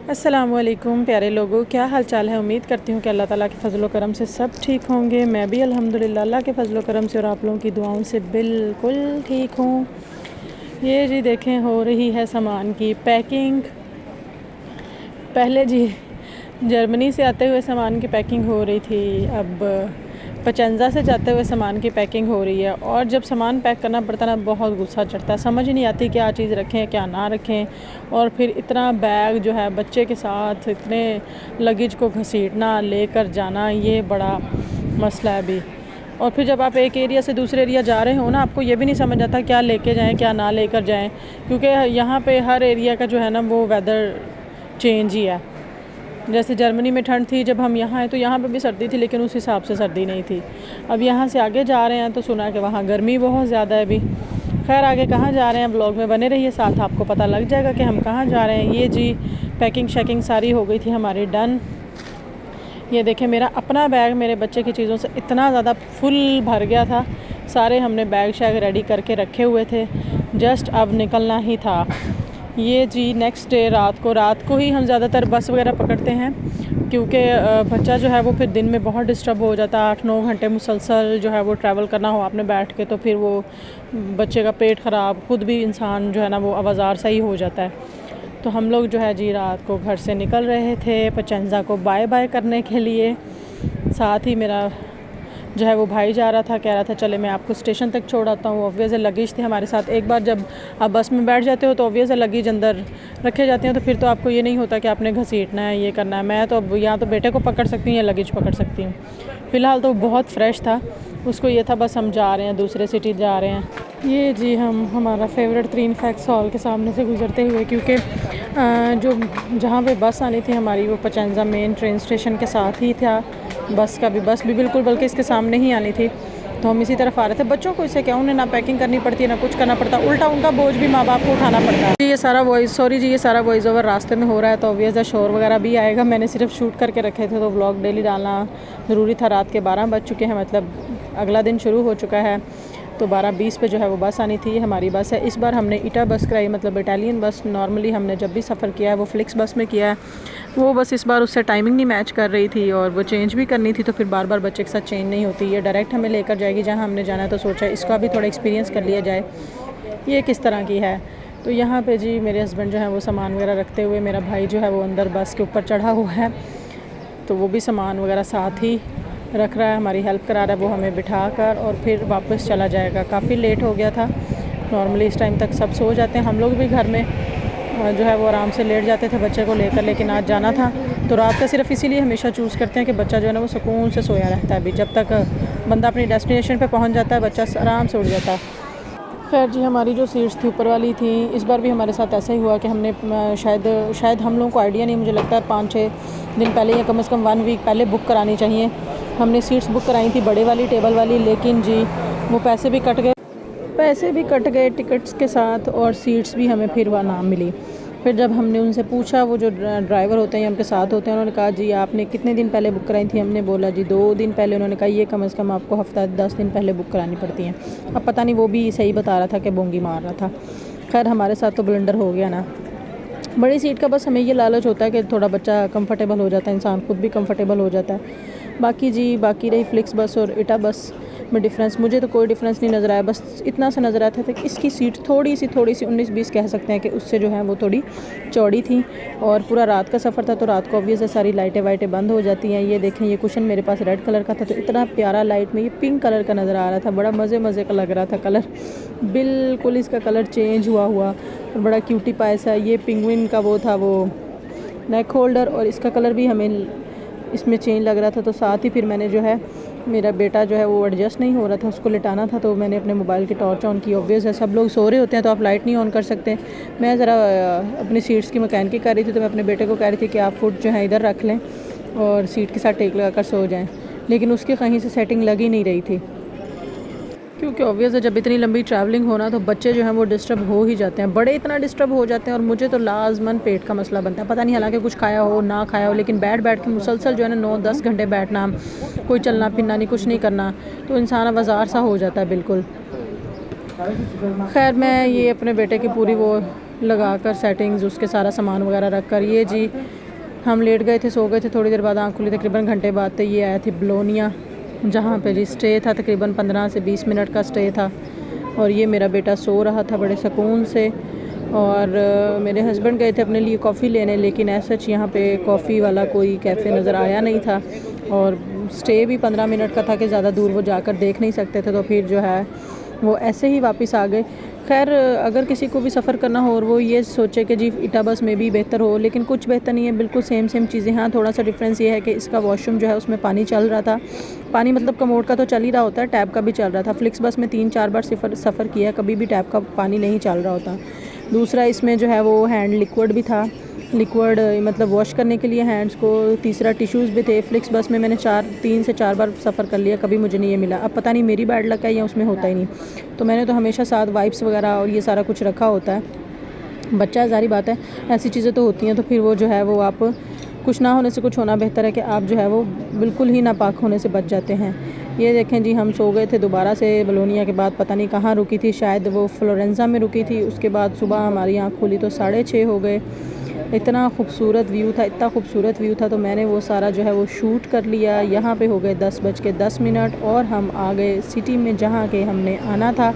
अस्सलामुअलैकुम प्यारे लोगों, क्या हाल चाल है। उम्मीद करती हूँ कि अल्लाह ताला के फ़ज़ल व करम से सब ठीक होंगे। मैं भी अल्हम्दुलिल्लाह अल्लाह के फ़ज़ल व करम से और आप लोगों की दुआओं से बिल्कुल ठीक हूँ। ये जी देखें, हो रही है सामान की पैकिंग। पहले जी जर्मनी से आते हुए सामान की पैकिंग हो रही थी, अब पचंज़ा से जाते हुए सामान की पैकिंग हो रही है। और जब सामान पैक करना पड़ता है ना, बहुत गुस्सा चढ़ता है, समझ ही नहीं आती क्या चीज़ रखें क्या ना रखें। और फिर इतना बैग जो है बच्चे के साथ, इतने लगेज को घसीटना लेकर जाना, ये बड़ा मसला है अभी। और फिर जब आप एक एरिया से दूसरे एरिया जा रहे हो ना, आपको ये भी नहीं समझ आता क्या लेके जाएं क्या ना लेकर जाएं, क्योंकि यहाँ पे हर एरिया का जो है ना वो वेदर चेंज ही है। जैसे जर्मनी में ठंड थी जब हम यहाँ आए, तो यहाँ पे भी सर्दी थी, लेकिन उस हिसाब से सर्दी नहीं थी। अब यहाँ से आगे जा रहे हैं तो सुना कि वहाँ गर्मी बहुत ज़्यादा है अभी। खैर आगे कहाँ जा रहे हैं, ब्लॉग में बने रहिए, साथ आपको पता लग जाएगा कि हम कहाँ जा रहे हैं। ये जी पैकिंग शैकिंग सारी हो गई थी हमारी डन। ये देखें, मेरा अपना बैग मेरे बच्चे की चीज़ों से इतना ज़्यादा फुल भर गया था, सारे हमने बैग शैग रेडी करके रखे हुए थे, जस्ट अब निकलना ही था। ये जी नेक्स्ट डे रात को ही हम ज़्यादातर बस वगैरह पकड़ते हैं, क्योंकि बच्चा जो है वो फिर दिन में बहुत डिस्टर्ब हो जाता है। 8-9 घंटे मुसलसल जो है वो ट्रैवल करना हो आपने बैठ के, तो फिर वो बच्चे का पेट ख़राब, ख़ुद भी इंसान जो है ना वो आवाज़ार सा ही हो जाता है। तो हम लोग जो है जी रात को घर से निकल रहे थे पचंज़ा को बाय बाय करने के लिए। साथ ही मेरा जो है वो भाई जा रहा था, कह रहा था चले मैं आपको स्टेशन तक छोड़ आता हूँ। ऑब्वियस है लगेज थे हमारे साथ। एक बार जब आप बस में बैठ जाते हो तो ऑब्वियस है लगेज अंदर रखे जाते हैं, तो फिर तो आपको ये नहीं होता कि आपने घसीटना है, ये करना है। मैं तो अब यहाँ तो बेटे को पकड़ सकती हूँ या लगेज पकड़ सकती हूँ। फ़िलहाल तो बहुत फ्रेश था, उसको ये था बस हम जा रहे हैं, दूसरे सिटी जा रहे हैं। ये जी हम हमारा फेवरेट 3 फैक्स हॉल के सामने से गुजरते हुए, क्योंकि जो जहाँ पे बस आनी थी हमारी वो पचंज़ा मेन ट्रेन स्टेशन के साथ ही था। बस भी बिल्कुल बल्कि इसके सामने ही आनी थी, तो हम इसी तरफ आ रहे थे। बच्चों को इससे क्या, उन्हें ना पैकिंग करनी पड़ती है ना कुछ करना पड़ता, उल्टा उनका बोझ भी माँ बाप को उठाना पड़ता है। ये सारा वॉइस ओवर रास्ते में हो रहा है, तो ऑब्वियस है शोर वगैरह भी आएगा। मैंने सिर्फ शूट करके रखे थे, तो व्लॉग डेली डालना ज़रूरी था। रात के 12 बज चुके हैं, मतलब अगला दिन शुरू हो चुका है। तो 12:20 पे जो है वो बस आनी थी, हमारी बस है। इस बार हमने ईटा बस कराई, मतलब इटालियन बस। नॉर्मली हमने जब भी सफ़र किया है वो फ्लिक्स बस में किया है। वो बस इस बार उससे टाइमिंग नहीं मैच कर रही थी और वो चेंज भी करनी थी, तो फिर बार बार बच्चे के साथ चेंज नहीं होती। ये डायरेक्ट हमें लेकर जाएगी जहाँ हमने जाना है, तो सोचा इसका भी थोड़ा एक्सपीरियंस कर लिया जाए ये किस तरह की है। तो यहाँ पे जी मेरे हस्बैंड जो है वो सामान वगैरह रखते हुए, मेरा भाई जो है वो अंदर बस के ऊपर चढ़ा हुआ है, तो वो भी सामान वगैरह साथ ही रख रहा है, हमारी हेल्प करा रहा है। वो हमें बिठा कर और फिर वापस चला जाएगा। काफ़ी लेट हो गया था, नॉर्मली इस टाइम तक सब सो जाते हैं। हम लोग भी घर में जो है वो आराम से लेट जाते थे बच्चे को लेकर, लेकिन आज जाना था तो रात का सिर्फ इसीलिए हमेशा चूज़ करते हैं कि बच्चा जो है ना वो सुकून से सोया रहता है। अभी जब तक बंदा अपनी डेस्टिनेशन पे पहुंच जाता है, बच्चा आराम से उठ जाता है। खैर जी हमारी जो सीट्स थी ऊपर वाली थी। इस बार भी हमारे साथ ऐसा ही हुआ कि हमने शायद हम लोगों को आइडिया नहीं, मुझे लगता है 5-6 दिन पहले या कम से कम 1 वीक पहले बुक करानी चाहिए। हमने सीट्स बुक कराई थी बड़े वाली टेबल वाली, लेकिन जी वो पैसे भी कट गए टिकट्स के साथ, और सीट्स भी हमें फिर वहाँ ना मिली। फिर जब हमने उनसे पूछा, वो जो ड्राइवर होते हैं उनके साथ होते हैं, उन्होंने कहा जी आपने कितने दिन पहले बुक कराई थी। हमने बोला जी 2 दिन पहले। उन्होंने कहा ये कम से कम आपको हफ्ता 10 दिन पहले बुक करानी पड़ती हैं। अब पता नहीं वो भी सही बता रहा था कि बोंगी मार रहा था। खैर हमारे साथ तो ब्लंडर हो गया ना। बड़ी सीट का बस हमें ये लालच होता है कि थोड़ा बच्चा कंफर्टेबल हो जाता है, इंसान खुद भी कंफर्टेबल हो जाता है। बाकी रही फ्लिक्स बस और इटा बस में डिफरेंस, मुझे तो कोई डिफरेंस नहीं नज़र आया। बस इतना सा नज़र आता था कि इसकी सीट थोड़ी सी 19-20 कह सकते हैं कि उससे जो है वो थोड़ी चौड़ी थी। और पूरा रात का सफ़र था, तो रात को ऑब्वियस है सारी लाइटें वाइटें बंद हो जाती हैं। ये देखें, ये कुशन मेरे पास रेड कलर का था, तो इतना प्यारा लाइट में ये पिंक कलर का नज़र आ रहा था। बड़ा मज़े का लग रहा था कलर, बिल्कुल इसका कलर चेंज हुआ और बड़ा क्यूटी पाया सा। ये पिंगुइन का वो था, वो नेक होल्डर, और इसका कलर भी हमें इसमें चेंज लग रहा था। तो साथ ही फिर मैंने जो है, मेरा बेटा जो है वो एडजस्ट नहीं हो रहा था, उसको लिटाना था, तो मैंने अपने मोबाइल की टॉर्च ऑन की। ऑब्वियस है सब लोग सो रहे होते हैं तो आप लाइट नहीं ऑन कर सकते। मैं ज़रा अपनी सीट्स की मैकेनिकी कर रही थी, तो मैं अपने बेटे को कह रही थी कि आप फुट जो है इधर रख लें और सीट के साथ टेक लगा कर सो जाएँ, लेकिन उसकी कहीं से सेटिंग लग ही नहीं रही थी। क्योंकि ऑब्वियस है जब इतनी लंबी ट्रैवलिंग होना, तो बच्चे जो हैं वो डिस्टर्ब हो ही जाते हैं, बड़े इतना डिस्टर्ब हो जाते हैं। और मुझे तो लाजमन पेट का मसला बनता है, पता नहीं हालांकि कुछ खाया हो ना खाया हो, लेकिन बैठ के मुसलसल जो है ना 9-10 घंटे बैठना, कोई चलना फिरना नहीं, कुछ नहीं करना, तो इंसान आवाज़ार सा हो जाता है बिल्कुल। खैर मैं ये अपने बेटे की पूरी वो लगा कर सेटिंग्स, उसके सारा सामान वगैरह रख कर, ये जी हम लेट गए थे, सो गए थे, थोड़ी देर बाद आँख खुली, तकरीबन घंटे बाद। तो ये आया थे बोलोनिया, जहाँ पे जी स्टे था, तकरीबन 15 से 20 मिनट का स्टे था। और ये मेरा बेटा सो रहा था बड़े सुकून से। और मेरे हस्बैंड गए थे अपने लिए कॉफ़ी लेने, लेकिन ऐसा यहाँ पे कॉफ़ी वाला कोई कैफ़े नज़र आया नहीं था। और स्टे भी 15 मिनट का था कि ज़्यादा दूर वो जाकर देख नहीं सकते थे, तो फिर जो है वो ऐसे ही वापस आ गए। खैर, अगर किसी को भी सफ़र करना हो और वो ये सोचे कि जी इटा बस में भी बेहतर हो, लेकिन कुछ बेहतर नहीं है, बिल्कुल सेम चीज़ें। हाँ, थोड़ा सा डिफरेंस ये है कि इसका वॉशरूम जो है उसमें पानी चल रहा था। पानी मतलब कमोड का तो चल ही रहा होता है, टैप का भी चल रहा था। फ्लिक्स बस में 3-4 बार सफ़र किया, कभी भी टैप का पानी नहीं चल रहा होता। दूसरा, इसमें जो है वो हैंड लिक्विड भी था, लिक्विड मतलब वॉश करने के लिए हैंड्स को। तीसरा, टिश्यूज़ भी थे। फ्लिक्स बस में मैंने 3 से 4 बार सफ़र कर लिया, कभी मुझे नहीं ये मिला। अब पता नहीं मेरी बैड लक है या उसमें होता ही नहीं। तो मैंने तो हमेशा साथ वाइप्स वगैरह और ये सारा कुछ रखा होता है। बच्चा ज़ाहिर बात है, ऐसी चीज़ें तो होती हैं, तो फिर वो जो है वो आप कुछ ना होने से कुछ होना बेहतर है कि आप जो है वो बिल्कुल ही नापाक होने से बच जाते हैं। ये देखें जी, हम सो गए थे दोबारा से। बोलोनिया के बाद पता नहीं कहाँ रुकी थी, शायद वो फ्लोरेंजा में रुकी थी। उसके बाद सुबह हमारी आँख खुली तो 6:30 हो गए। इतना खूबसूरत व्यू था, इतना खूबसूरत व्यू था, तो मैंने वो सारा जो है वो शूट कर लिया। यहाँ पे हो गए 10:10 और हम आ गए सिटी में जहाँ के हमने आना था।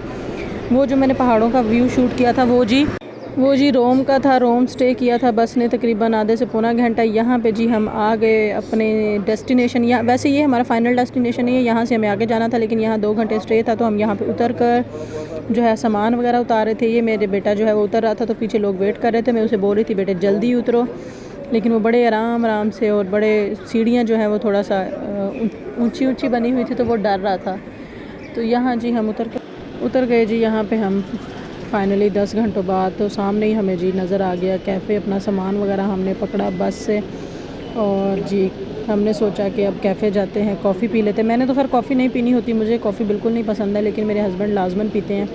वो जो मैंने पहाड़ों का व्यू शूट किया था वो जी रोम का था। रोम स्टे किया था बस ने तकरीबन आधे से पौना घंटा। यहाँ पे जी हम आ गए अपने डेस्टिनेशन। या वैसे ये हमारा फ़ाइनल डेस्टिनेशन है, यहाँ से हमें आगे जाना था, लेकिन यहाँ 2 घंटे स्टे था, तो हम यहाँ पे उतर कर जो है सामान वगैरह उतारे थे। ये मेरे बेटा जो है वो उतर रहा था, तो पीछे लोग वेट कर रहे थे। मैं उसे बोल रही थी बेटे जल्दी उतरो, लेकिन वो बड़े आराम से, और बड़े सीढ़ियाँ जो हैं वो थोड़ा सा ऊँची बनी हुई थी, तो वो डर रहा था। तो यहाँ जी हम उतर गए जी। यहाँ पे हम फाइनली 10 घंटों बाद तो सामने ही हमें जी नज़र आ गया कैफ़े। अपना सामान वगैरह हमने पकड़ा बस से, और जी हमने सोचा कि अब कैफ़े जाते हैं, कॉफ़ी पी लेते हैं। मैंने तो खैर कॉफ़ी नहीं पीनी होती, मुझे कॉफ़ी बिल्कुल नहीं पसंद है, लेकिन मेरे हस्बैंड लाजमन पीते हैं,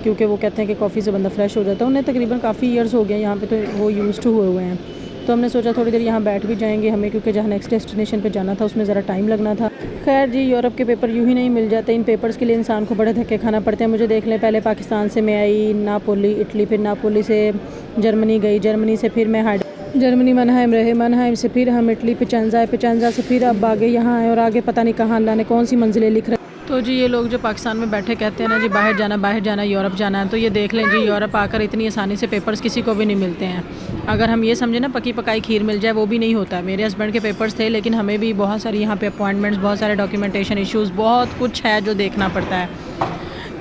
क्योंकि वो कहते हैं कि कॉफ़ी से बंदा फ्रेश हो जाता है। उन्हें तकरीबन काफ़ी ईयर्स हो गए यहाँ पे, तो वो यूज़ टू हुए हैं। तो हमने सोचा थोड़ी देर यहाँ बैठ भी जाएंगे हमें, क्योंकि जहाँ नेक्स्ट डेस्टिनेशन पे जाना था उसमें ज़रा टाइम लगना था। खैर जी, यूरोप के पेपर यूँ ही नहीं मिल जाते, इन पेपर्स के लिए इंसान को बड़े धक्के खाना पड़ते हैं। मुझे देख लें, पहले पाकिस्तान से मैं आई नापोली इटली, फिर नापोली से जर्मनी गई, जर्मनी से फिर मैं जर्मनी मनहाइम रहे, मनहाइम से फिर हम इटली पिचेंजा, पिचेंजा से फिर अब आगे यहाँ आए, और आगे पता नहीं कहाँ अल्लाह ने कौन सी मंजिलें लिख रहे। तो जी ये लोग जो पाकिस्तान में बैठे कहते हैं ना जी बाहर जाना यूरोप जाना है, तो ये देख लें जी, यूरोप आकर इतनी आसानी से पेपर्स किसी को भी नहीं मिलते हैं। अगर हम ये समझे ना पकी पकाई खीर मिल जाए, वो भी नहीं होता है। मेरे हस्बैंड के पेपर्स थे, लेकिन हमें भी बहुत सारी यहाँ पे अपॉइंटमेंट्स, बहुत सारे डॉक्यूमेंटेशन इश्यूज़, बहुत कुछ है जो देखना पड़ता है।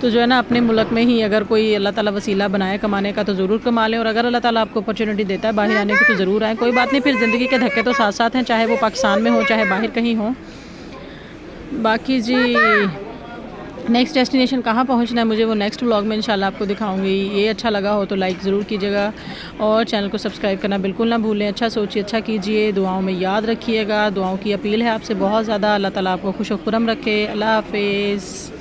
तो जो है ना, अपने मुल्क में ही अगर कोई अल्लाह ताला वसीला बनाए कमाने का तो ज़रूर कमा लें, और अगर अल्लाह ताला आपको अपॉर्चुनिटी देता है बाहर आने की तो ज़रूर आए। कोई बात नहीं, फिर ज़िंदगी के धक्के तो साथ साथ हैं, चाहे वो पाकिस्तान में हो चाहे बाहर कहीं हो। बाकी जी नेक्स्ट डेस्टिनेशन कहाँ पहुँचना है मुझे वो नेक्स्ट व्लॉग में इंशाल्लाह आपको दिखाऊंगी। ये अच्छा लगा हो तो लाइक ज़रूर कीजिएगा, और चैनल को सब्सक्राइब करना बिल्कुल ना भूलें। अच्छा सोचिए, अच्छा कीजिए, दुआओं में याद रखिएगा। दुआओं की अपील है आपसे बहुत ज़्यादा। अल्लाह ताला आपको खुश व खुरम रखे। अल्लाह हाफिज़।